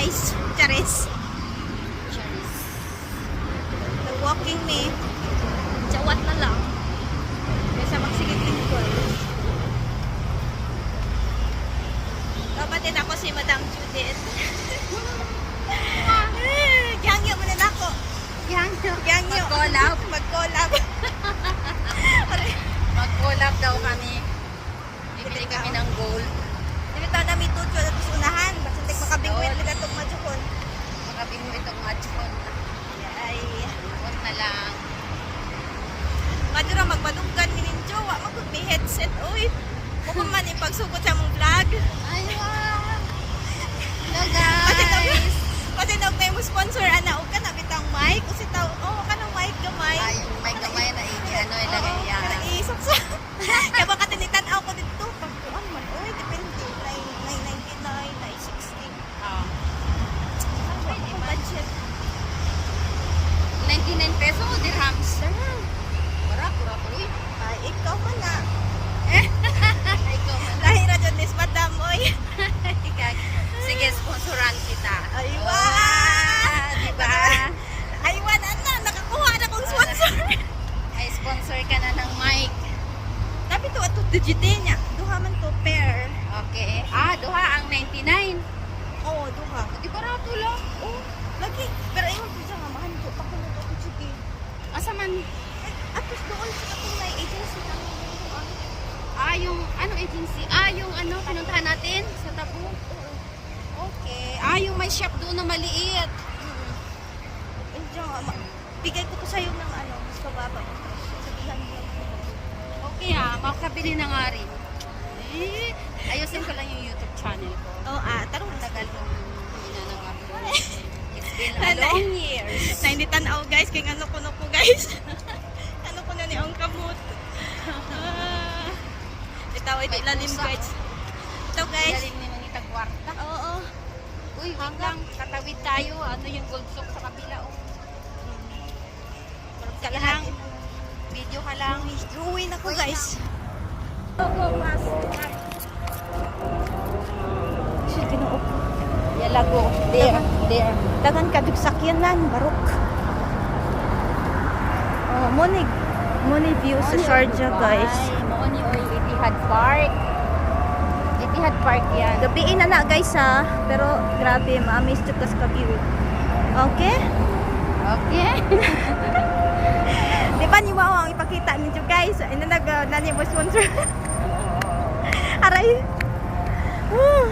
guys. Charis. Charis. The walking me. Jawat na lang. Kaysa magsigit lingkod. Kapatid ako si Madam Judith. Gangyo mo na ako. Gangyo. Gangyo. Mag-collab. Mag-collab. Mag-collab daw kami. Bibili kami ng gold. Dili tayo na may tutso at unahan. Basantik makabingwit nila itong matsukon. Makabing mo itong matchon. Ay. Huwag na lang. Madura magpadunggan mininjo. Wa magod may headset. Uy. Kung man ipagsugod sa mong vlog. Ay, wow. Hello, Kasi guys. kasi daw kayo mo sponsor ana o ka na bitang mic. Kasi tao, kanang mic gamay. Ay, may gamay na ano ilagay yan. Kaya iisok sa. Kaya baka tinitanaw ko dito. Pagkuhan man. Uy, depende. 999, 960. Oh. Pwede budget. 99 peso o dirhams? Pura ko eh. Ay, ikaw man na. Ay, ikaw man. Lahir na dyan nis madam, oy. Sige, sponsoran kita. Aywa! Wow, diba? Aywan, ana, nakakuha na kong sponsor. Ay, sponsor ka na ng mic. Tapi to, ato, digite niya. Duha man to, pair. Okay. Duha ang 99. Oo, duha. Di barato lang. Oh, lagi. Pero ayun, dyan nga, mahan ko. Pakulo to, sige. Asa man? Atos doon sa akong may agency na Yung ano agency? Yung ano, pinuntahan natin sa Tabu. Okay. Yung may shop doon na maliit. Diyan nga, bigay ko to sa'yo ng ano, mas mababa. Sabihan mo. Okay makakabili na nga rin. Ayusin ko lang yung YouTube channel ko. Tarong Tagal kong hindi na nag-upload. It's been a long years. Nainitanaw guys, kay ano ko guys. Ano ko na ni ang kamot. Ito ay May lalim pusa, guys. Ito guys. Galing ni Manita Kwarta. Oo. Uy, wag lang. Katawid tayo. Ano yung gold sock sa kabila? Sige lang. Video ka lang. Uwi na ko guys. Go, mas. Shit, ginuop. Yalago. There. Dagan ka sakyanan, barok. Oh, Moni view sa Sharjah guys. Moni o Etihad Park. Etihad Park yan. Gabiin na guys ha. Pero grabe, ma-amaze to kas ka-view. Okay? Okay. Di ba niyo ang ipakita ninyo guys? Ina nani mo sponsor. Aray. Woo!